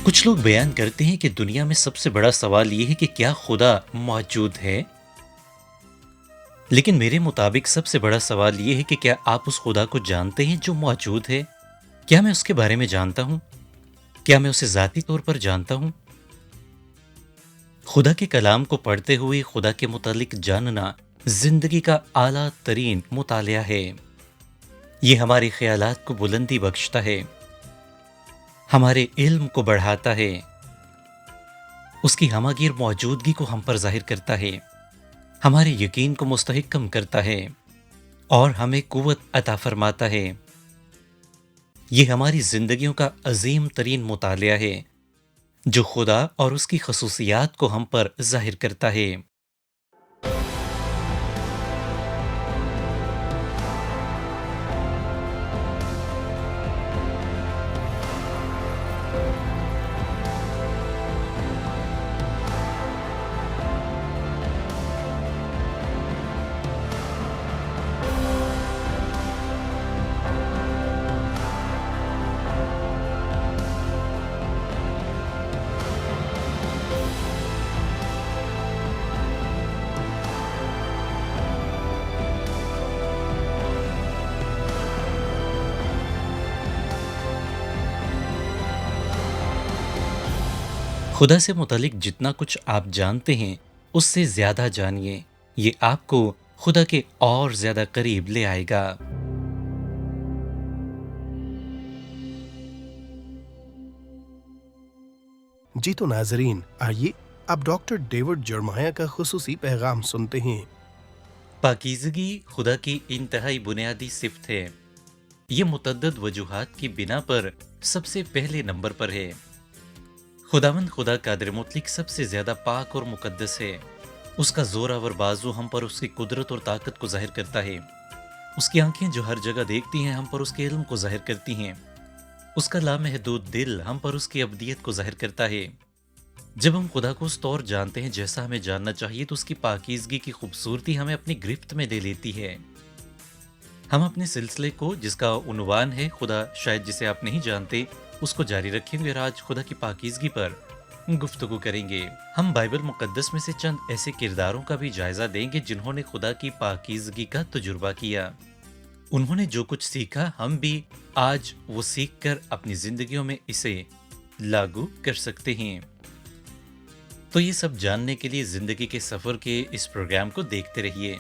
کچھ لوگ بیان کرتے ہیں کہ دنیا میں سب سے بڑا سوال یہ ہے کہ کیا خدا موجود ہے؟ لیکن میرے مطابق سب سے بڑا سوال یہ ہے کہ کیا آپ اس خدا کو جانتے ہیں جو موجود ہے؟ کیا میں اس کے بارے میں جانتا ہوں؟ کیا میں اسے ذاتی طور پر جانتا ہوں؟ خدا کے کلام کو پڑھتے ہوئے خدا کے متعلق جاننا زندگی کا اعلیٰ ترین مطالعہ ہے۔ یہ ہمارے خیالات کو بلندی بخشتا ہے، ہمارے علم کو بڑھاتا ہے، اس کی ہمہ گیر موجودگی کو ہم پر ظاہر کرتا ہے، ہمارے یقین کو مستحکم کرتا ہے اور ہمیں قوت عطا فرماتا ہے۔ یہ ہماری زندگیوں کا عظیم ترین مطالعہ ہے جو خدا اور اس کی خصوصیات کو ہم پر ظاہر کرتا ہے۔ خدا سے متعلق جتنا کچھ آپ جانتے ہیں اس سے زیادہ جانیے، یہ آپ کو خدا کے اور زیادہ قریب لے آئے گا۔ جی تو ناظرین، آئیے اب ڈاکٹر ڈیوڈ جرمایا کا خصوصی پیغام سنتے ہیں۔ پاکیزگی خدا کی انتہائی بنیادی صفت ہے۔ یہ متعدد وجوہات کی بنا پر سب سے پہلے نمبر پر ہے۔ خداوند خدا قادر مطلق سب سے زیادہ پاک اور مقدس ہے۔ اس کا زوراور بازو ہم پر اس کی قدرت اور طاقت کو ظاہر کرتا ہے۔ اس کی آنکھیں جو ہر جگہ دیکھتی ہیں ہم پر اس کے علم کو ظاہر کرتی ہیں۔ اس کا لامحدود دل ہم پر اس کی ابدیت کو ظاہر کرتا ہے۔ جب ہم خدا کو اس طور جانتے ہیں جیسا ہمیں جاننا چاہیے تو اس کی پاکیزگی کی خوبصورتی ہمیں اپنی گرفت میں لے لیتی ہے۔ ہم اپنے سلسلے کو جس کا عنوان ہے خدا شاید جسے آپ نہیں جانتے اس کو جاری رکھیں گے اور آج خدا کی پاکیزگی پر گفتگو کریں گے۔ ہم بائبل مقدس میں سے چند ایسے کرداروں کا بھی جائزہ دیں گے جنہوں نے خدا کی پاکیزگی کا تجربہ کیا۔ انہوں نے جو کچھ سیکھا ہم بھی آج وہ سیکھ کر اپنی زندگیوں میں اسے لاگو کر سکتے ہیں۔ تو یہ سب جاننے کے لیے زندگی کے سفر کے اس پروگرام کو دیکھتے رہیے۔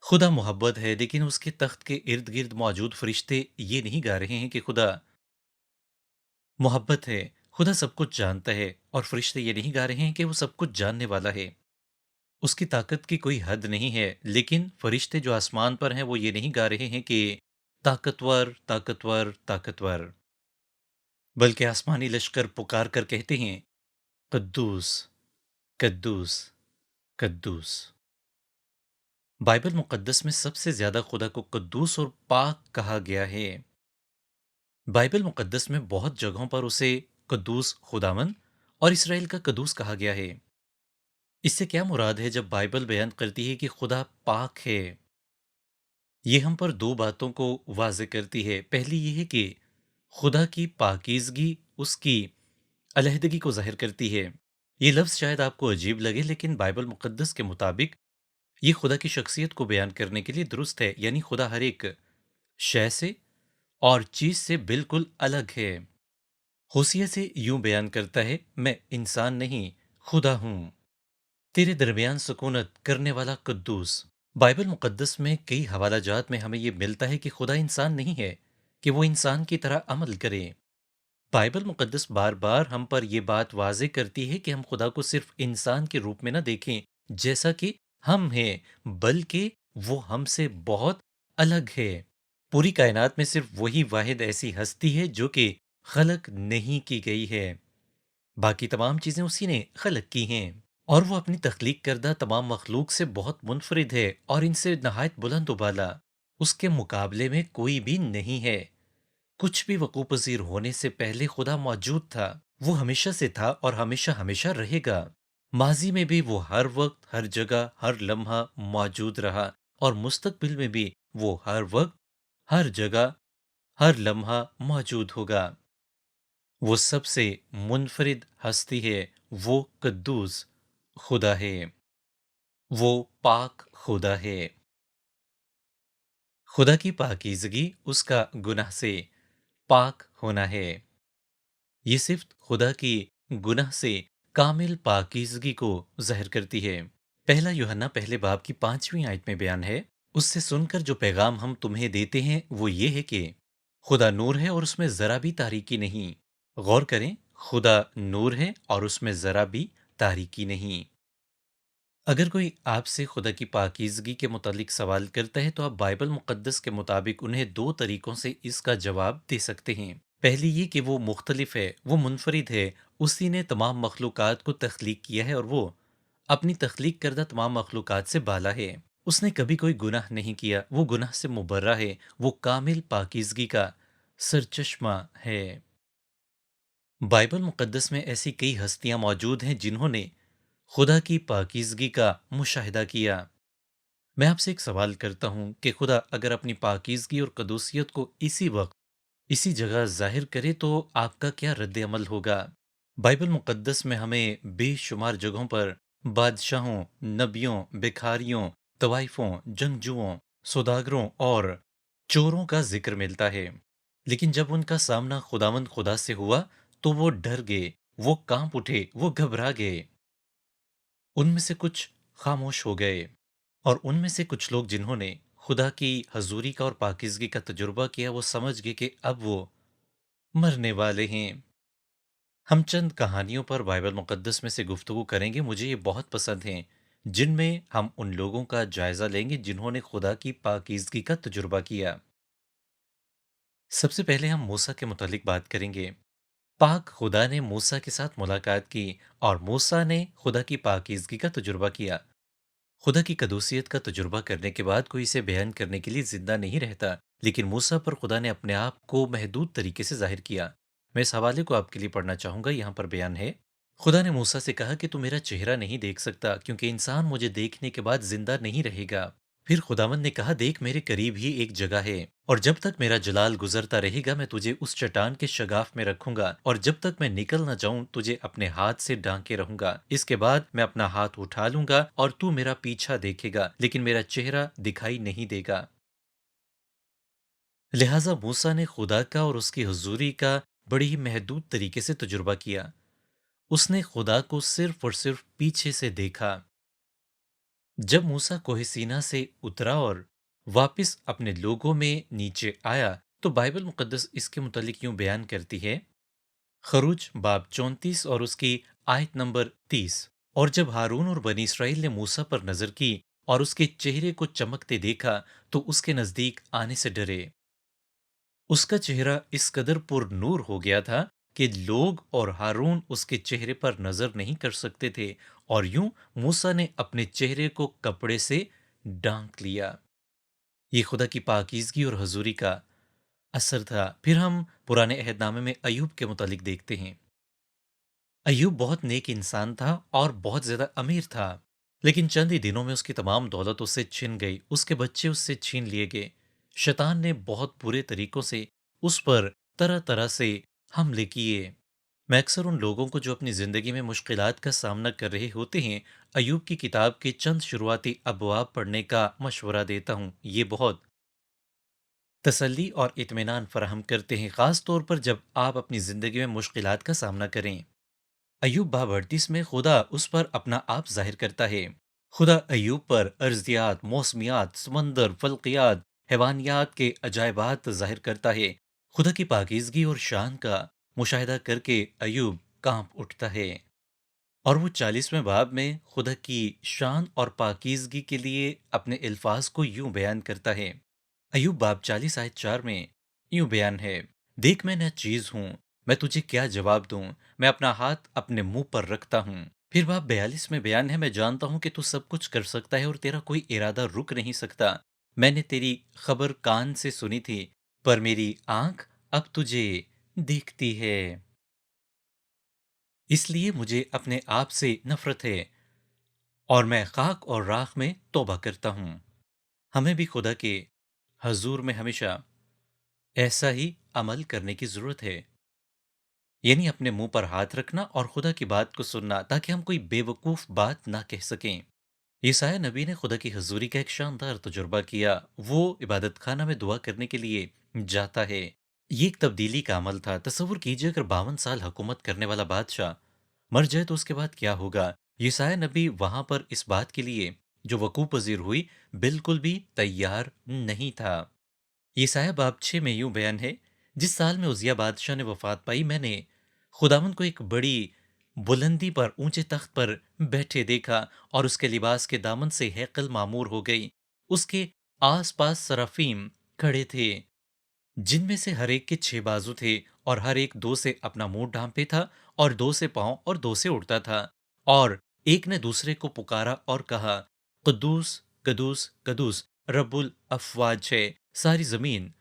خدا محبت ہے، لیکن اس کے تخت کے ارد گرد موجود فرشتے یہ نہیں گا رہے ہیں کہ خدا محبت ہے۔ خدا سب کچھ جانتا ہے اور فرشتے یہ نہیں گا رہے ہیں کہ وہ سب کچھ جاننے والا ہے۔ اس کی طاقت کی کوئی حد نہیں ہے، لیکن فرشتے جو آسمان پر ہیں وہ یہ نہیں گا رہے ہیں کہ طاقتور طاقتور طاقتور، بلکہ آسمانی لشکر پکار کر کہتے ہیں قدوس قدوس قدوس۔ بائبل مقدس میں سب سے زیادہ خدا کو قدوس اور پاک کہا گیا ہے۔ بائبل مقدس میں بہت جگہوں پر اسے قدوس خداوند اور اسرائیل کا قدوس کہا گیا ہے۔ اس سے کیا مراد ہے جب بائبل بیان کرتی ہے کہ خدا پاک ہے؟ یہ ہم پر دو باتوں کو واضح کرتی ہے۔ پہلی یہ ہے کہ خدا کی پاکیزگی اس کی علیحدگی کو ظاہر کرتی ہے۔ یہ لفظ شاید آپ کو عجیب لگے، لیکن بائبل مقدس کے مطابق یہ خدا کی شخصیت کو بیان کرنے کے لیے درست ہے، یعنی خدا ہر ایک شے سے اور چیز سے بالکل الگ ہے۔ ہوسیہ سے یوں بیان کرتا ہے، میں انسان نہیں خدا ہوں، تیرے درمیان سکونت کرنے والا قدوس۔ بائبل مقدس میں کئی حوالہ جات میں ہمیں یہ ملتا ہے کہ خدا انسان نہیں ہے کہ وہ انسان کی طرح عمل کرے۔ بائبل مقدس بار بار ہم پر یہ بات واضح کرتی ہے کہ ہم خدا کو صرف انسان کے روپ میں نہ دیکھیں جیسا کہ ہم ہیں، بلکہ وہ ہم سے بہت الگ ہے۔ پوری کائنات میں صرف وہی واحد ایسی ہستی ہے جو کہ خلق نہیں کی گئی ہے، باقی تمام چیزیں اسی نے خلق کی ہیں، اور وہ اپنی تخلیق کردہ تمام مخلوق سے بہت منفرد ہے اور ان سے نہایت بلند و بالا۔ اس کے مقابلے میں کوئی بھی نہیں ہے۔ کچھ بھی وقوع پذیر ہونے سے پہلے خدا موجود تھا، وہ ہمیشہ سے تھا اور ہمیشہ ہمیشہ رہے گا۔ ماضی میں بھی وہ ہر وقت، ہر جگہ، ہر لمحہ موجود رہا اور مستقبل میں بھی وہ ہر وقت، ہر جگہ، ہر لمحہ موجود ہوگا۔ وہ سب سے منفرد ہستی ہے، وہ قدوس خدا ہے، وہ پاک خدا ہے۔ خدا کی پاکیزگی اس کا گناہ سے پاک ہونا ہے۔ یہ صرف خدا کی گناہ سے کامل پاکیزگی کو ظاہر کرتی ہے۔ پہلا یوحنا پہلے باب کی 5ویں آیت میں بیان ہے، اس سے سن کر جو پیغام ہم تمہیں دیتے ہیں وہ یہ ہے کہ خدا نور ہے اور اس میں ذرا بھی تاریکی نہیں۔ غور کریں، خدا نور ہے اور اس میں ذرا بھی تاریکی نہیں۔ اگر کوئی آپ سے خدا کی پاکیزگی کے متعلق سوال کرتا ہے تو آپ بائبل مقدس کے مطابق انہیں دو طریقوں سے اس کا جواب دے سکتے ہیں۔ پہلی یہ کہ وہ مختلف ہے، وہ منفرد ہے، اسی نے تمام مخلوقات کو تخلیق کیا ہے اور وہ اپنی تخلیق کردہ تمام مخلوقات سے بالا ہے۔ اس نے کبھی کوئی گناہ نہیں کیا، وہ گناہ سے مبرہ ہے، وہ کامل پاکیزگی کا سرچشمہ ہے۔ بائبل مقدس میں ایسی کئی ہستیاں موجود ہیں جنہوں نے خدا کی پاکیزگی کا مشاہدہ کیا۔ میں آپ سے ایک سوال کرتا ہوں کہ خدا اگر اپنی پاکیزگی اور قدوسیت کو اسی وقت، اسی جگہ ظاہر کرے تو آپ کا کیا رد عمل ہوگا؟ بائبل مقدس میں ہمیں بے شمار جگہوں پر بادشاہوں، نبیوں، بھکاریوں، طوائفوں، جنگجوؤں، سوداگروں اور چوروں کا ذکر ملتا ہے، لیکن جب ان کا سامنا خداوند خدا سے ہوا تو وہ ڈر گئے، وہ کانپ اٹھے، وہ گھبرا گئے۔ ان میں سے کچھ خاموش ہو گئے، اور ان میں سے کچھ لوگ جنہوں نے خدا کی حضوری کا اور پاکیزگی کا تجربہ کیا وہ سمجھ گئے کہ اب وہ مرنے والے ہیں۔ ہم چند کہانیوں پر بائبل مقدس میں سے گفتگو کریں گے، مجھے یہ بہت پسند ہیں، جن میں ہم ان لوگوں کا جائزہ لیں گے جنہوں نے خدا کی پاکیزگی کا تجربہ کیا۔ سب سے پہلے ہم موسیٰ کے متعلق بات کریں گے۔ پاک خدا نے موسیٰ کے ساتھ ملاقات کی اور موسیٰ نے خدا کی پاکیزگی کا تجربہ کیا۔ خدا کی قدوسیت کا تجربہ کرنے کے بعد کوئی اسے بیان کرنے کے لیے زندہ نہیں رہتا، لیکن موسیٰ پر خدا نے اپنے آپ کو محدود طریقے سے ظاہر کیا۔ میں اس حوالے کو آپ کے لیے پڑھنا چاہوں گا، یہاں پر بیان ہے۔ خدا نے موسیٰ سے کہا کہ تو میرا چہرہ نہیں دیکھ سکتا کیونکہ انسان مجھے دیکھنے کے بعد زندہ نہیں رہے گا۔ پھر خداوند نے کہا دیکھ میرے قریب ہی ایک جگہ ہے، اور جب تک میرا جلال گزرتا رہے گا میں تجھے اس چٹان کے شگاف میں رکھوں گا، اور جب تک میں نکل نہ جاؤں تجھے اپنے ہاتھ سے ڈانکے رہوں گا۔ اس کے بعد میں اپنا ہاتھ اٹھا لوں گا اور تو میرا پیچھا دیکھے گا لیکن میرا چہرہ دکھائی نہیں دے گا۔ لہٰذا موسیٰ نے خدا کا اور اس کی حضوری کا بڑی ہی محدود طریقے سے تجربہ کیا۔ اس نے خدا کو صرف اور صرف پیچھے سے دیکھا۔ جب موسیٰ کوہ سینا سے اترا اور واپس اپنے لوگوں میں نیچے آیا تو بائبل مقدس اس کے متعلق یوں بیان کرتی ہے، خروج باب 34 اور اس کی آیت نمبر 30۔ اور جب ہارون اور بنی اسرائیل نے موسیٰ پر نظر کی اور اس کے چہرے کو چمکتے دیکھا تو اس کے نزدیک آنے سے ڈرے۔ اس کا چہرہ اس قدر پر نور ہو گیا تھا کہ لوگ اور ہارون اس کے چہرے پر نظر نہیں کر سکتے تھے، اور یوں موسیٰ نے اپنے چہرے کو کپڑے سے ڈھانک لیا۔ یہ خدا کی پاکیزگی اور حضوری کا اثر تھا۔ پھر ہم پرانے عہد نامے میں ایوب کے متعلق دیکھتے ہیں۔ ایوب بہت نیک انسان تھا اور بہت زیادہ امیر تھا، لیکن چند ہی دنوں میں اس کی تمام دولت اس سے چھن گئی، اس کے بچے اس سے چھین لیے گئے۔ شیطان نے بہت برے طریقوں سے اس پر طرح طرح سے حملے کیے۔ میں اکثر ان لوگوں کو جو اپنی زندگی میں مشکلات کا سامنا کر رہے ہوتے ہیں ایوب کی کتاب کے چند شروعاتی ابواب پڑھنے کا مشورہ دیتا ہوں۔ یہ بہت تسلی اور اطمینان فراہم کرتے ہیں، خاص طور پر جب آپ اپنی زندگی میں مشکلات کا سامنا کریں۔ ایوب باب 38 میں خدا اس پر اپنا آپ ظاہر کرتا ہے۔ خدا ایوب پر ارضیات، موسمیات، سمندر، فلکیات، حیوانیات کے عجائبات ظاہر کرتا ہے۔ خدا کی پاکیزگی اور شان کا مشاہدہ کر کے ایوب کانپ اٹھتا ہے، اور وہ 40ویں باب میں خدا کی شان اور پاکیزگی کے لیے اپنے الفاظ کو یوں بیان کرتا ہے۔ ایوب باب 40 آیت 4 میں یوں بیان ہے، دیکھ میں نہ چیز ہوں، میں تجھے کیا جواب دوں، میں اپنا ہاتھ اپنے منہ پر رکھتا ہوں۔ پھر باب 42 میں بیان ہے، میں جانتا ہوں کہ تو سب کچھ کر سکتا ہے اور تیرا کوئی ارادہ رک نہیں سکتا۔ میں نے تیری خبر کان سے سنی تھی، پر میری آنکھ اب تجھے دیکھتی ہے، اس لیے مجھے اپنے آپ سے نفرت ہے اور میں خاک اور راکھ میں توبہ کرتا ہوں۔ हमें भी खुदा के हजूर में हमेशा ऐसा ही अमल करने की जरूरत है। यानी अपने मुंह पर हाथ रखना और खुदा की बात को सुनना, ताकि हम कोई बेवकूफ बात ना कह सकें। यसाया नबी ने खुदा की हजूरी का एक शानदार तजुर्बा किया। वो इबादत खाना में दुआ करने के लिए जाता है। ये एक तब्दीली का अमल था। तसव्वुर कीजिए, अगर 52 साल हुकूमत करने वाला बादशाह मर जाए तो उसके बाद क्या होगा। यसाया नबी वहां पर इस बात के लिए जो वकूफ पजीर हुई, बिल्कुल भी तैयार नहीं था। यसाया बाब 6 में यूं बयान है, जिस साल में उजिया बादशाह ने वफात पाई, मैंने खुदावंद को एक बड़ी बुलंदी पर ऊंचे तख्त पर बैठे देखा, और उसके लिबास के दामन से हैकल मामूर हो गई। उसके आस पास सराफीम खड़े थे, जिनमें से हर एक के 6 बाजू थे, और हर एक दो से अपना मुंह ढांपे था, और दो से पांव और दो से उड़ता था। और एक ने दूसरे को पुकारा और कहा, कद्दूस कद्दूस कद्दूस रब्बुल अफवाज है, सारी जमीन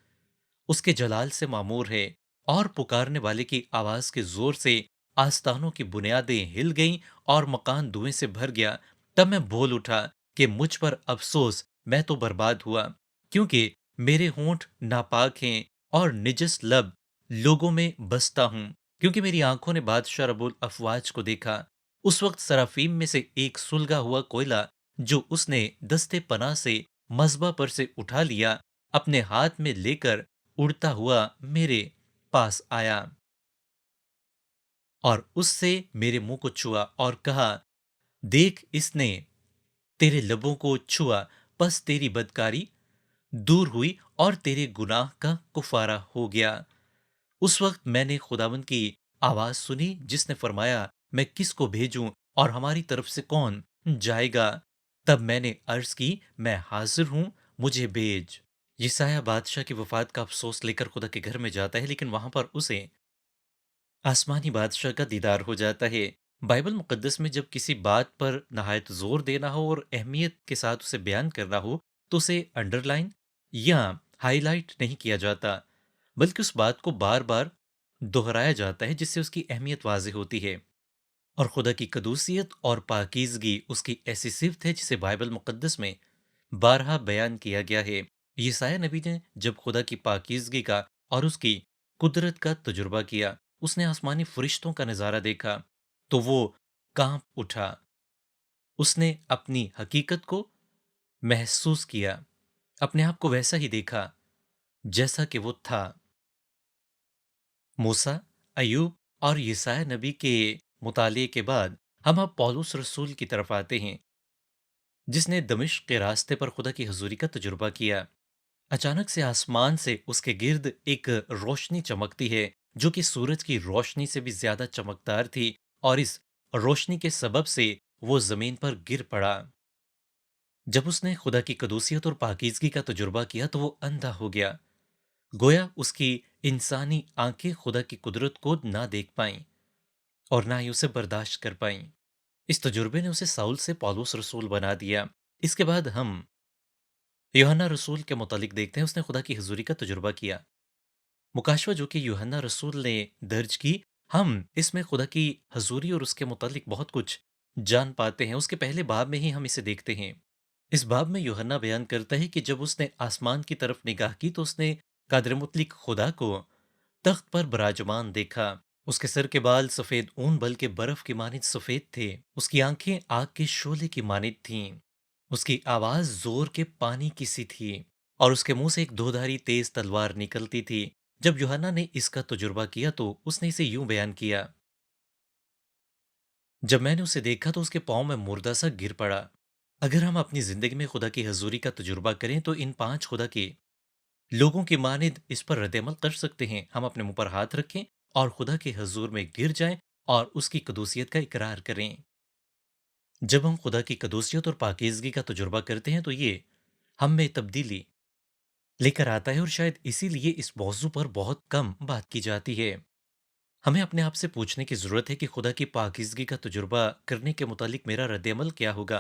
उसके जलाल से मामूर है। और पुकारने वाले की आवाज के जोर से आस्तानों की बुनियादें हिल गईं, और मकान धुएं से भर गया। तब मैं बोल उठा कि मुझ पर अफसोस, मैं तो बर्बाद हुआ, क्योंकि मेरे होंठ नापाक हैं, और निजस लब लोगों में बसता हूं, क्योंकि मेरी आंखों ने बादशाह रबुल अफवाज को देखा। उस वक्त सराफीम में से एक सुलगा हुआ कोयला, जो उसने दस्ते पनाह से मजबा पर से उठा लिया, अपने हाथ में लेकर उड़ता हुआ मेरे पास आया, और उससे मेरे मुंह को छुआ और कहा, देख, इसने तेरे लबों को छुआ, बस तेरी बदकारी दूर हुई, और तेरे गुनाह का कुफारा हो गया। उस वक्त मैंने खुदावंद की आवाज सुनी, जिसने फरमाया, मैं किसको भेजूं, और हमारी तरफ से कौन जाएगा। तब मैंने अर्ज की, मैं हाजिर हूं, मुझे भेज। यसाया बादशाह की वफात का अफसोस लेकर खुदा के घर में जाता है, लेकिन वहां पर उसे आसमानी बादशाह का दीदार हो जाता है। बाइबल मुकद्दस में जब किसी बात पर नहायत जोर देना हो और अहमियत के साथ उसे बयान करना हो, तो उसे अंडरलाइन या हाईलाइट नहीं किया जाता, बल्कि उस बात को बार बार दोहराया जाता है, जिससे उसकी अहमियत वाज़ेह होती है। और खुदा की कदूसियत और पाकीज़गी उसकी ऐसी सिफ़त है, जिसे बाइबल मुक़द्दस में बारहा बयान किया गया है। यसाया नबी ने जब खुदा की पाकीज़गी का और उसकी कुदरत का तजुर्बा किया, उसने आसमानी फ़रिश्तों का नज़ारा देखा, तो वो काँप उठा। उसने अपनी हकीकत को महसूस किया, अपने आप को वैसा ही देखा, जैसा कि वो था। मूसा, अय्यूब और यसाया नबी के मुताले के बाद हम अब पौलुस रसूल की तरफ आते हैं, जिसने दमिश्क के रास्ते पर खुदा की हजूरी का तजुर्बा किया। अचानक से आसमान से उसके गिर्द एक रोशनी चमकती है, जो कि सूरज की रोशनी से भी ज्यादा चमकदार थी, और इस रोशनी के सबब से वो जमीन पर गिर पड़ा। जब उसने खुदा की कदूसियत और पाकीजगी का तजुर्बा किया, तो वो अंधा हो गया, गोया उसकी इंसानी आंखें खुदा की कुदरत को ना देख पाईं, और ना ही उसे बर्दाश्त कर पाईं। इस तजुर्बे ने उसे साउल से पौलुस रसूल बना दिया। इसके बाद हम यूहन्ना रसूल के मुतालिक देखते हैं, उसने खुदा की हजूरी का तजुर्बा किया। मुकाशवा जो कि यूहन्ना रसूल ने दर्ज की, हम इसमें खुदा की हजूरी और उसके मुतालिक बहुत कुछ जान पाते हैं। उसके पहले बाब में ही हम इसे देखते हैं। इस बाब में यूहन्ना बयान करता है कि जब उसने आसमान की तरफ निगाह की, तो उसने कादर मुतलिक खुदा को तख्त पर विराजमान देखा। उसके सर के बाल सफेद ऊन बल्कि बर्फ की मानित सफेद थे। उसकी आंखें आग के शोले की मानित थीं। उसकी आवाज जोर के पानी की सी थी, और उसके मुंह से एक दोधारी तेज तलवार निकलती थी। जब यूहन्ना ने इसका तजुर्बा किया, तो उसने इसे यूं बयान किया, जब मैंने उसे देखा तो उसके पांव में मुर्दा सा गिर पड़ा। अगर हम अपनी जिंदगी में खुदा की हजूरी का तजुर्बा करें, तो इन 5 खुदा के लोगों की मानिद इस पर रद्दमल कर सकते हैं। हम अपने मुंह पर हाथ रखें और खुदा के हजूर में गिर जाएं, और उसकी कदूसियत का इकरार करें। जब हम खुदा की कदूसियत और पाकीज़गी का तजुर्बा करते हैं, तो ये हम में तब्दीली लेकर आता है, और शायद इसीलिए इस मौजू पर बहुत कम बात की जाती है। हमें अपने आप से पूछने की ज़रूरत है कि खुदा की पाकीज़गी का तजुर्बा करने के मुतालिक मेरा रद्दमल क्या होगा?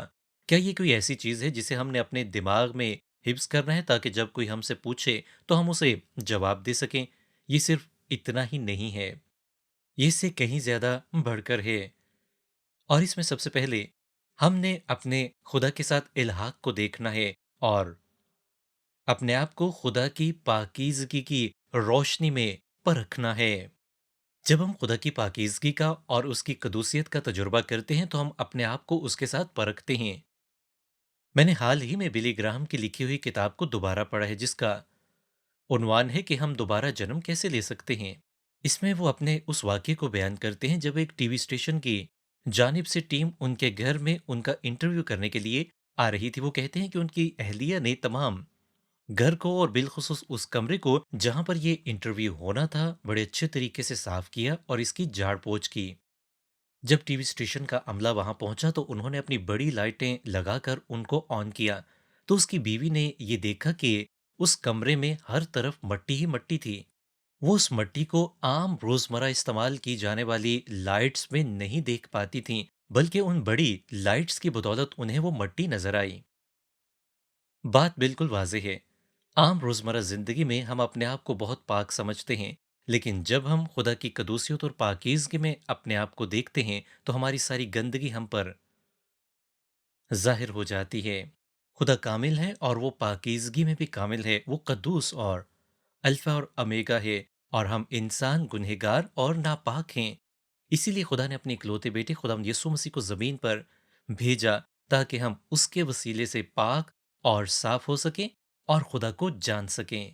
क्या ये कोई ऐसी चीज़ है जिसे हमने अपने दिमाग में हिफ्ज़ करना है, ताकि जब कोई हमसे पूछे तो हम उसे जवाब दे सकें? ये सिर्फ़ इतना ही नहीं है, ये इससे कहीं ज़्यादा बढ़कर है। और इसमें सबसे पहले हमने अपने खुदा के साथ इल्हाक को देखना है, और अपने आप को खुदा की पाकीज़गी की रोशनी में परखना है। जब हम खुदा की पाकीज़गी का और उसकी कदूसियत का तजुर्बा करते हैं, तो हम अपने आप को उसके साथ परखते हैं। मैंने हाल ही में बिली ग्राहम की लिखी हुई किताब को दोबारा पढ़ा है, जिसका उन्वान है कि हम दोबारा जन्म कैसे ले सकते हैं। इसमें वो अपने उस वाक़ये को बयान करते हैं जब एक टीवी स्टेशन की जानिब से टीम उनके घर में उनका इंटरव्यू करने के लिए आ रही थी। वो कहते हैं कि उनकी अहलिया ने तमाम घर को और बिलख़ुसूस उस कमरे को जहाँ पर ये इंटरव्यू होना था, बड़े अच्छे तरीके से साफ़ किया और इसकी झाड़-पोंछ की। जब टीवी स्टेशन का अमला वहां पहुंचा तो उन्होंने अपनी बड़ी लाइटें लगाकर उनको ऑन किया। तो उसकी बीवी ने ये देखा कि उस कमरे में हर तरफ मट्टी ही मट्टी थी। वो उस मट्टी को आम रोजमर्रा इस्तेमाल की जाने वाली लाइट्स में नहीं देख पाती थीं, बल्कि उन बड़ी लाइट्स की बदौलत उन्हें वो मट्टी नजर आई। बात बिल्कुल वाज़ेह है। आम रोज़मर्रा ज़िंदगी में हम अपने आप को बहुत पाक समझते हैं, लेकिन जब हम खुदा की कदूसियत और पाकीज़गी में अपने आप को देखते हैं, तो हमारी सारी गंदगी हम पर ज़ाहिर हो जाती है। खुदा कामिल है और वो पाकीज़गी में भी कामिल है। वो कद्दूस और अल्फ़ा और ओमेगा है, और हम इंसान गुनहगार और नापाक हैं। इसीलिए खुदा ने अपने इकलौते बेटे खुदावंद यीशु मसीह को ज़मीन पर भेजा, ताकि हम उसके वसीले से पाक और साफ हो सकें और खुदा को जान सकें।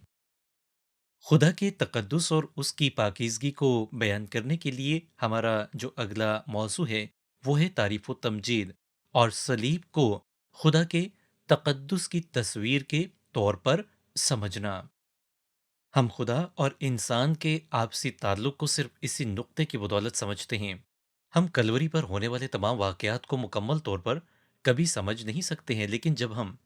खुदा के तकद्दुस और उसकी पाकीज़गी को बयान करने के लिए हमारा जो अगला मौज़ू है, वो है तारीफ़ व तमजीद और सलीब को खुदा के तकद्दुस की तस्वीर के तौर पर समझना। हम खुदा और इंसान के आपसी ताल्लुक को सिर्फ इसी नुक्ते की बदौलत समझते हैं। हम कलवरी पर होने वाले तमाम वाक़यात को मुकम्मल तौर पर कभी समझ नहीं सकते हैं, लेकिन जब हम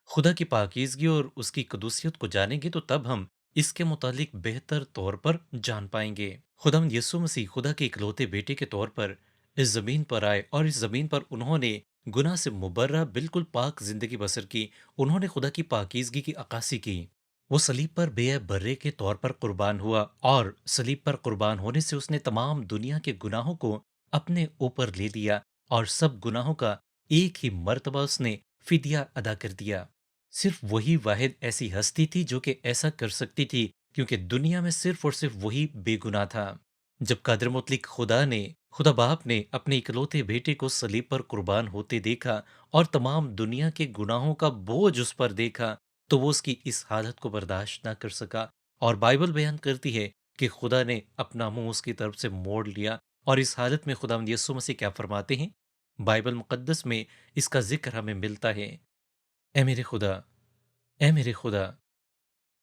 खुदा की पाकीज़गी और उसकी कदूसियत को जानेंगे, तो तब हम इसके मुतालिक बेहतर तौर पर जान पाएंगे। खुदावंद यीशु मसीह खुदा के इकलौते बेटे के तौर पर इस ज़मीन पर आए, और इस ज़मीन पर उन्होंने गुनाह से मुबर्रा बिल्कुल पाक ज़िंदगी बसर की। उन्होंने खुदा की पाकीज़गी की अक्कासी की। वो सलीब पर बेअ बर्रे के तौर पर कुर्बान हुआ, और सलीब पर कुर्बान होने से उसने तमाम दुनिया के गुनाहों को अपने ऊपर ले लिया, और सब गुनाहों का एक ही मर्तबा उसने फिदिया अदा कर दिया। सिर्फ वही वाहिद ऐसी हस्ती थी जो कि ऐसा कर सकती थी, क्योंकि दुनिया में सिर्फ और सिर्फ वही बेगुनाह था। जब कादिर मुतलिक खुदा बाप ने अपने इकलौते बेटे को सलीब पर कुर्बान होते देखा और तमाम दुनिया के गुनाहों का बोझ उस पर देखा, तो वो उसकी इस हालत को बर्दाश्त ना कर सका। और बाइबल बयान करती है कि खुदा ने अपना मुंह उसकी तरफ से मोड़ लिया। और इस हालत में खुदावंद यीशु मसीह क्या फरमाते हैं? बाइबल मुकद्दस में इसका जिक्र हमें मिलता है। ए मेरे खुदा, ए मेरे खुदा,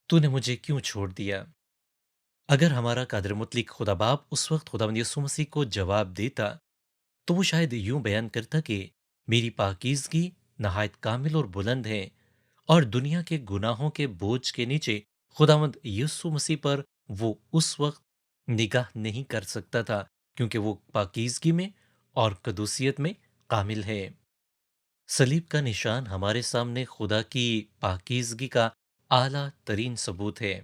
तूने मुझे क्यों छोड़ दिया? अगर हमारा कादिर मुतलिक खुदा बाप उस वक्त खुदावंद यीशु मसीह को जवाब देता, तो वो शायद यूं बयान करता कि मेरी पाकीज़गी नहायत कामिल और बुलंद है, और दुनिया के गुनाहों के बोझ के नीचे खुदावंद यीशु मसीह पर वो उस वक्त निगाह नहीं कर सकता था, क्योंकि वो पाकीज़गी में और कदूसियत में कामिल है। सलीब का निशान हमारे सामने खुदा की पाकीज़गी का आला तरीन सबूत है।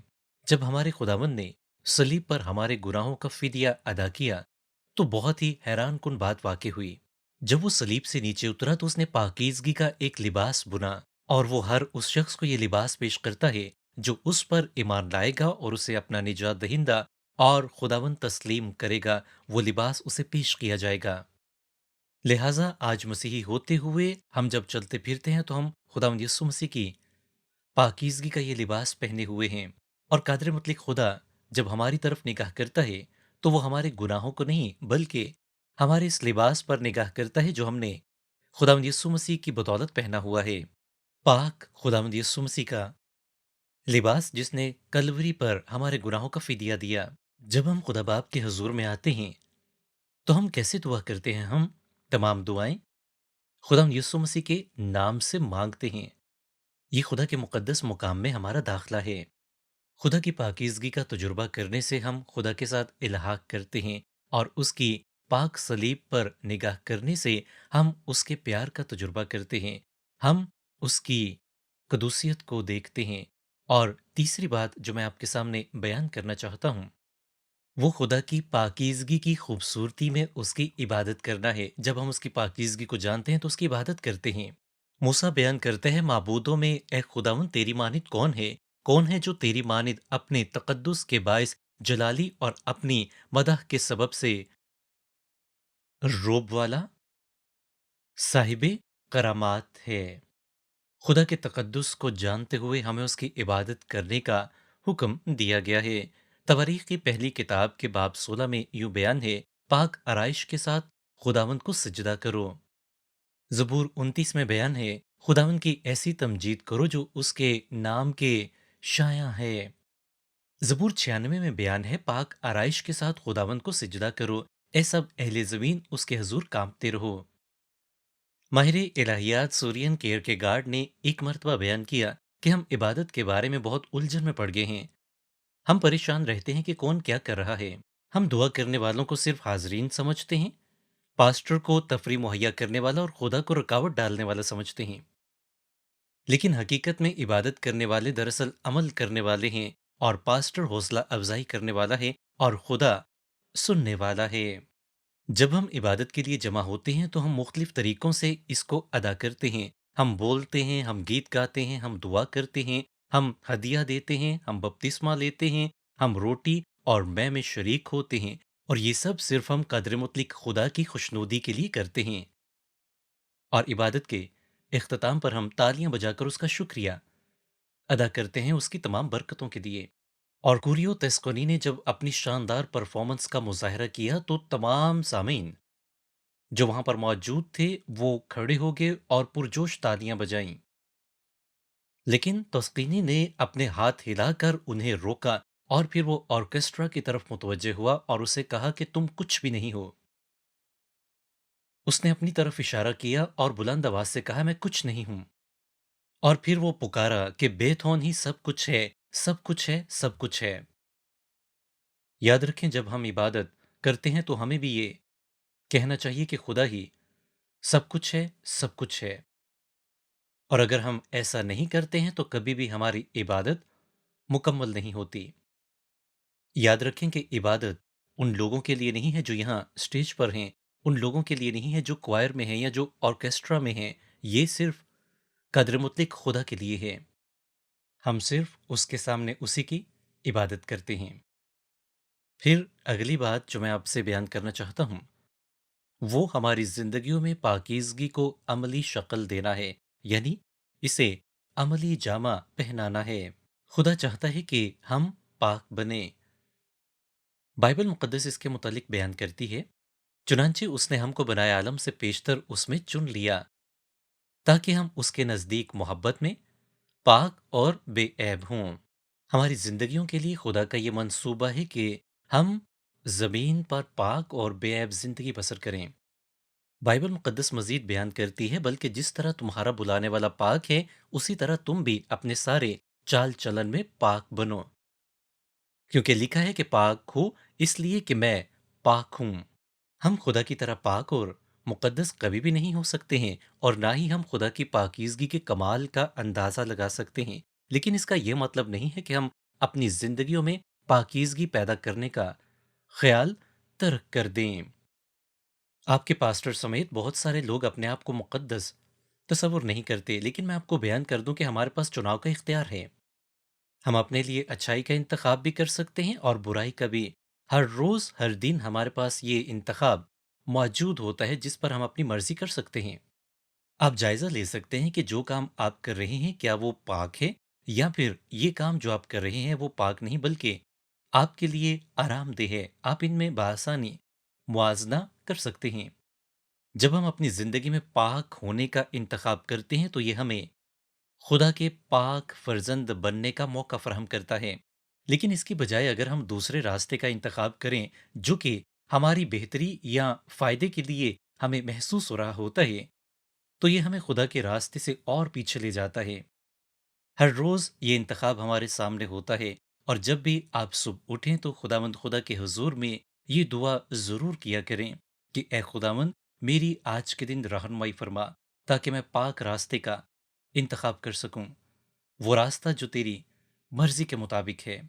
जब हमारे खुदावंद ने सलीब पर हमारे गुनाहों का फिदिया अदा किया, तो बहुत ही हैरान कुन बात वाक़ई हुई। जब वो सलीब से नीचे उतरा, तो उसने पाकीज़गी का एक लिबास बुना, और वो हर उस शख्स को ये लिबास पेश करता है जो उस पर ईमान लाएगा और उसे अपना निजात दहिंदा और खुदावंद तस्लीम करेगा। वो लिबास उसे पेश किया जाएगा। लिहाजा आज मसीही होते हुए हम जब चलते फिरते हैं, तो हम खुदावंद यीशु मसीह की पाकीज़गी का ये लिबास पहने हुए हैं। और कादिर मुतलिक खुदा जब हमारी तरफ निगाह करता है, तो वो हमारे गुनाहों को नहीं, बल्कि हमारे इस लिबास पर निगाह करता है जो हमने खुदावंद यीशु मसीह की बदौलत पहना हुआ है। पाक खुदावंद यीशु मसीह का लिबास, जिसने कलवरी पर हमारे गुनाहों का फिदिया दिया। जब हम खुदा बाप के हजूर में आते हैं, तो हम कैसे दुआ करते हैं? हम तमाम दुआएं खुदावंद यीशु मसीह के नाम से मांगते हैं। ये खुदा के मुकद्दस मुकाम में हमारा दाखला है। खुदा की पाकीज़गी का तजुर्बा करने से हम खुदा के साथ इल्हाक करते हैं, और उसकी पाक सलीब पर निगाह करने से हम उसके प्यार का तजुर्बा करते हैं। हम उसकी कदूसियत को देखते हैं। और तीसरी बात जो मैं आपके सामने बयान करना चाहता हूँ, वो खुदा की पाकीज़गी की खूबसूरती में उसकी इबादत करना है। जब हम उसकी पाकीज़गी को जानते हैं, तो उसकी इबादत करते हैं। मूसा बयान करते हैं, माबूदों में ए खुदावन तेरी मानिद कौन है जो तेरी मानिद अपने तकद्दुस के बायस जलाली और अपनी मदह के सबब से रोब वाला साहिबे करामात है। खुदा के तकद्दुस को जानते हुए हमें उसकी इबादत करने का हुक्म दिया गया है। तवारीख की पहली किताब के बाब 16 में यूं बयान है, पाक आराइश के साथ खुदावंद को सजदा करो। ज़बूर 29 में बयान है, खुदावंद की ऐसी तमजीद करो जो उसके नाम के शाया है। ज़बूर 96 में बयान है, पाक आराइश के साथ खुदावंद को सजदा करो, ए सब अहले ज़मीन उसके हजूर कांपते रहो। माहिर इलाहियात सूरियन केयरकेगार्ड ने एक मर्तबा बयान किया कि हम इबादत के बारे में बहुत उलझन में पड़ गए हैं। हम परेशान रहते हैं कि कौन क्या कर रहा है। हम दुआ करने वालों को सिर्फ हाजरीन समझते हैं, पास्टर को तफरी मुहैया करने वाला और खुदा को रुकावट डालने वाला समझते हैं। लेकिन हकीकत में इबादत करने वाले दरअसल अमल करने वाले हैं, और पास्टर हौसला अफजाई करने वाला है और खुदा सुनने वाला है। जब हम इबादत के लिए जमा होते हैं तो हम मुख्तलिफ तरीकों से इसको अदा करते हैं। हम बोलते हैं, हम गीत गाते हैं, हम दुआ करते हैं, हम हदिया देते हैं, हम बपतिस्मा लेते हैं, हम रोटी और मैं में शरीक होते हैं, और ये सब सिर्फ हम कदर मुतलिक खुदा की खुशनुदी के लिए करते हैं। और इबादत के इख्तिताम पर हम तालियां बजाकर उसका शुक्रिया अदा करते हैं उसकी तमाम बरकतों के लिए। और कुरियो तेस्कोनी ने जब अपनी शानदार परफॉर्मेंस का मुजाहरा किया तो तमाम सामीन जो वहां पर मौजूद थे वो खड़े हो गए और पुरजोश तालियां बजाईं। लेकिन तस्कीनी ने अपने हाथ हिलाकर उन्हें रोका, और फिर वो ऑर्केस्ट्रा की तरफ मुतवज्जे हुआ और उसे कहा कि तुम कुछ भी नहीं हो। उसने अपनी तरफ इशारा किया और बुलंद आवाज से कहा, मैं कुछ नहीं हूं। और फिर वो पुकारा कि बेथोन ही सब कुछ है, सब कुछ है, सब कुछ है। याद रखें, जब हम इबादत करते हैं तो हमें भी ये कहना चाहिए कि खुदा ही सब कुछ है, सब कुछ है। और अगर हम ऐसा नहीं करते हैं तो कभी भी हमारी इबादत मुकम्मल नहीं होती। याद रखें कि इबादत उन लोगों के लिए नहीं है जो यहाँ स्टेज पर हैं, उन लोगों के लिए नहीं है जो क्वायर में हैं या जो ऑर्केस्ट्रा में हैं। ये सिर्फ कद्र मुतलिक खुदा के लिए है। हम सिर्फ उसके सामने उसी की इबादत करते हैं। फिर अगली बात जो मैं आपसे बयान करना चाहता हूँ, वो हमारी जिंदगियों में पाकीज़गी को अमली शक्ल देना है, यानी इसे अमली जामा पहनाना है। खुदा चाहता है कि हम पाक बने। बाइबल मुकद्दस इसके मुतालिक बयान करती है, चुनांचे उसने हमको बनाए आलम से पेशतर उसमें चुन लिया ताकि हम उसके नज़दीक मोहब्बत में पाक और बेऐब हों। हमारी जिंदगियों के लिए खुदा का ये मंसूबा है कि हम ज़मीन पर पाक और बेऐब जिंदगी बसर करें। बाइबल मुकद्दस मजीद बयान करती है, बल्कि जिस तरह तुम्हारा बुलाने वाला पाक है उसी तरह तुम भी अपने सारे चाल चलन में पाक बनो, क्योंकि लिखा है कि पाक हो इसलिए कि मैं पाक हूं। हम खुदा की तरह पाक और मुकद्दस कभी भी नहीं हो सकते हैं, और ना ही हम खुदा की पाकीज़गी के कमाल का अंदाज़ा लगा सकते हैं। लेकिन इसका यह मतलब नहीं है कि हम अपनी ज़िंदगियों में पाकीज़गी पैदा करने का ख्याल तर्क कर दें। आपके पास्टर समेत बहुत सारे लोग अपने आप को मुकद्दस तसव्वुर नहीं करते, लेकिन मैं आपको बयान कर दूं कि हमारे पास चुनाव का इख्तियार है। हम अपने लिए अच्छाई का इंतखाब भी कर सकते हैं और बुराई का भी। हर रोज़ हर दिन हमारे पास ये इंतखाब मौजूद होता है जिस पर हम अपनी मर्जी कर सकते हैं। आप जायज़ा ले सकते हैं कि जो काम आप कर रहे हैं क्या वो पाक है, या फिर ये काम जो आप कर रहे हैं वो पाक नहीं बल्कि आपके लिए आरामदेह है। आप इनमें बआसानी मुआजना कर सकते हैं। जब हम अपनी ज़िंदगी में पाक होने का इंतखाब करते हैं तो ये हमें खुदा के पाक फर्जंद बनने का मौका फराहम करता है। लेकिन इसकी बजाय अगर हम दूसरे रास्ते का इंतखाब करें जो कि हमारी बेहतरी या फ़ायदे के लिए हमें महसूस हो रहा होता है, तो ये हमें खुदा के रास्ते से और पीछे ले जाता है। हर रोज़ ये इंतखाब हमारे सामने होता है, और जब भी आप सुबह उठें तो खुदावंद खुदा के हुजूर में ये दुआ ज़रूर किया करें कि ए खुदावंद, मेरी आज के दिन रहनुमाई फरमा ताकि मैं पाक रास्ते का इंतखाब कर सकूं, वो रास्ता जो तेरी मर्जी के मुताबिक है।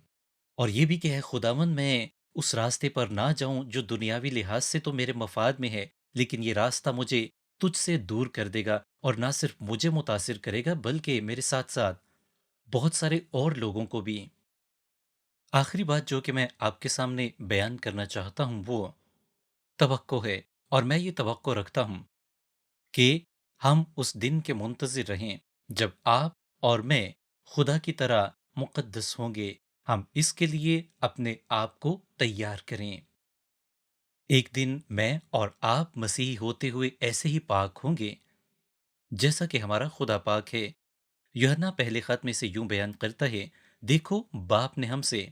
और ये भी कि है खुदावंद, मैं उस रास्ते पर ना जाऊं जो दुनियावी लिहाज से तो मेरे मफाद में है, लेकिन ये रास्ता मुझे تجھ سے دور کر دے گا، اور نہ صرف مجھے متاثر کرے گا بلکہ میرے ساتھ ساتھ بہت سارے اور لوگوں کو بھی۔ آخری بات جو کہ میں آپ کے سامنے بیان کرنا چاہتا ہوں وہ توقع ہے، اور میں یہ توقع رکھتا ہوں کہ ہم اس دن کے منتظر رہیں جب آپ اور میں خدا کی طرح مقدس ہوں گے۔ ہم اس کے لیے اپنے آپ کو تیار کریں۔ ایک دن میں اور آپ مسیحی ہوتے ہوئے ایسے ہی پاک ہوں گے جیسا کہ ہمارا خدا پاک ہے۔ یوحنا پہلے خط میں سے یوں بیان کرتا ہے، دیکھو باپ نے ہم سے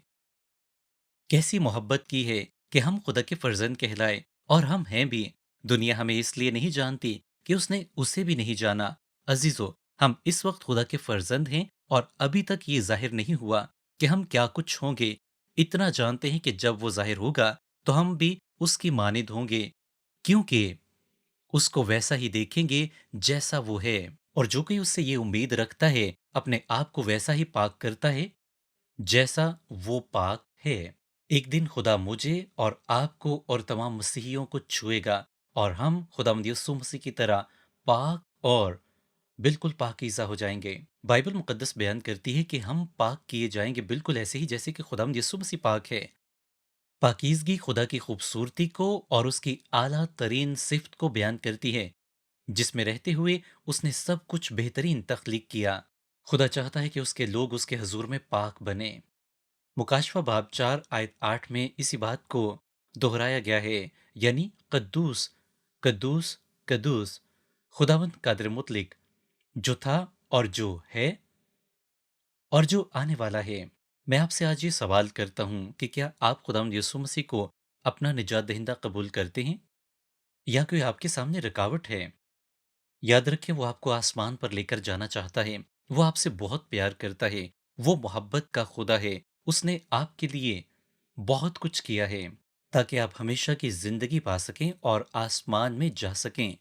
کیسی محبت کی ہے کہ ہم خدا کے فرزند کہلائے، اور ہم ہیں بھی۔ دنیا ہمیں اس لیے نہیں جانتی کہ اس نے اسے بھی نہیں جانا۔ عزیزو، ہم اس وقت خدا کے فرزند ہیں، اور ابھی تک یہ ظاہر نہیں ہوا کہ ہم کیا کچھ ہوں گے۔ اتنا جانتے ہیں کہ جب وہ ظاہر ہوگا تو ہم بھی اس کی مانند ہوں گے، کیونکہ اس کو ویسا ہی دیکھیں گے جیسا وہ ہے۔ اور جو کوئی اس سے یہ امید رکھتا ہے اپنے آپ کو ویسا ہی پاک کرتا ہے جیسا وہ پاک ہے۔ ایک دن خدا مجھے اور آپ کو اور تمام مسیحیوں کو چھوئے گا، اور ہم خداوند یسوع مسیح کی طرح پاک اور بالکل پاکیزہ ہو جائیں گے۔ بائبل مقدس بیان کرتی ہے کہ ہم پاک کیے جائیں گے بالکل ایسے ہی جیسے کہ خداوند یسوع مسیح پاک ہے۔ پاکیزگی خدا کی خوبصورتی کو اور اس کی اعلیٰ ترین صفت کو بیان کرتی ہے، جس میں رہتے ہوئے اس نے سب کچھ بہترین تخلیق کیا۔ خدا چاہتا ہے کہ اس کے لوگ اس کے حضور میں پاک بنے۔ مکاشفہ باب 4 آیت 8 میں اسی بات کو دہرایا گیا ہے، یعنی قدوس قدوس قدوس خداوند قادر مطلق، جو تھا اور جو ہے اور جو آنے والا ہے۔ میں آپ سے آج یہ سوال کرتا ہوں کہ کیا آپ خداوند یسوع مسیح کو اپنا نجات دہندہ قبول کرتے ہیں، یا کوئی آپ کے سامنے رکاوٹ ہے؟ یاد رکھیں، وہ آپ کو آسمان پر لے کر جانا چاہتا ہے۔ وہ آپ سے بہت پیار کرتا ہے۔ وہ محبت کا خدا ہے۔ اس نے آپ کے لیے بہت کچھ کیا ہے تاکہ آپ ہمیشہ کی زندگی پا سکیں اور آسمان میں جا سکیں۔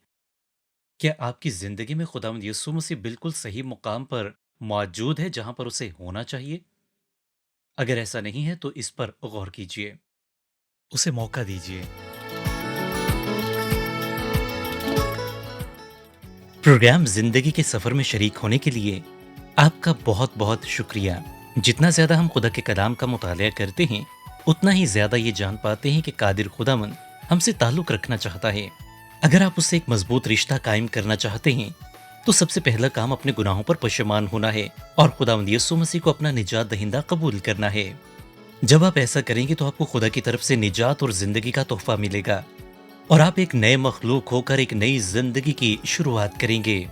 کیا آپ کی زندگی میں خداوند یسوع مسیح بالکل صحیح مقام پر موجود ہے جہاں پر اسے ہونا چاہیے؟ اگر ایسا نہیں ہے تو اس پر غور کیجیے، اسے موقع دیجیے۔ پروگرام زندگی کے سفر میں شریک ہونے کے لیے آپ کا بہت بہت شکریہ۔ جتنا زیادہ ہم خدا کے کلام کا مطالعہ کرتے ہیں، اتنا ہی زیادہ یہ جان پاتے ہیں کہ قادر خداوند ہم سے تعلق رکھنا چاہتا ہے۔ اگر آپ اس سے ایک مضبوط رشتہ قائم کرنا چاہتے ہیں تو سب سے پہلا کام اپنے گناہوں پر پشیمان ہونا ہے اور خداوند یسوع مسیح کو اپنا نجات دہندہ قبول کرنا ہے۔ جب آپ ایسا کریں گے تو آپ کو خدا کی طرف سے نجات اور زندگی کا تحفہ ملے گا، اور آپ ایک نئے مخلوق ہو کر ایک نئی زندگی کی شروعات کریں گے۔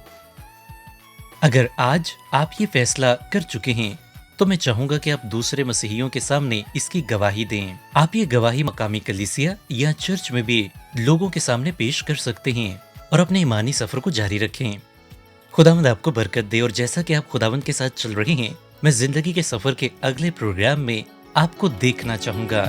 اگر آج آپ یہ فیصلہ کر چکے ہیں تو میں چاہوں گا کہ آپ دوسرے مسیحیوں کے سامنے اس کی گواہی دیں۔ آپ یہ گواہی مقامی کلیسیا یا چرچ میں بھی لوگوں کے سامنے پیش کر سکتے ہیں اور اپنے ایمانی سفر کو جاری رکھیں۔ خداوند آپ کو برکت دے، اور جیسا کہ آپ خداوند کے ساتھ چل رہے ہیں، میں زندگی کے سفر کے اگلے پروگرام میں آپ کو دیکھنا چاہوں گا۔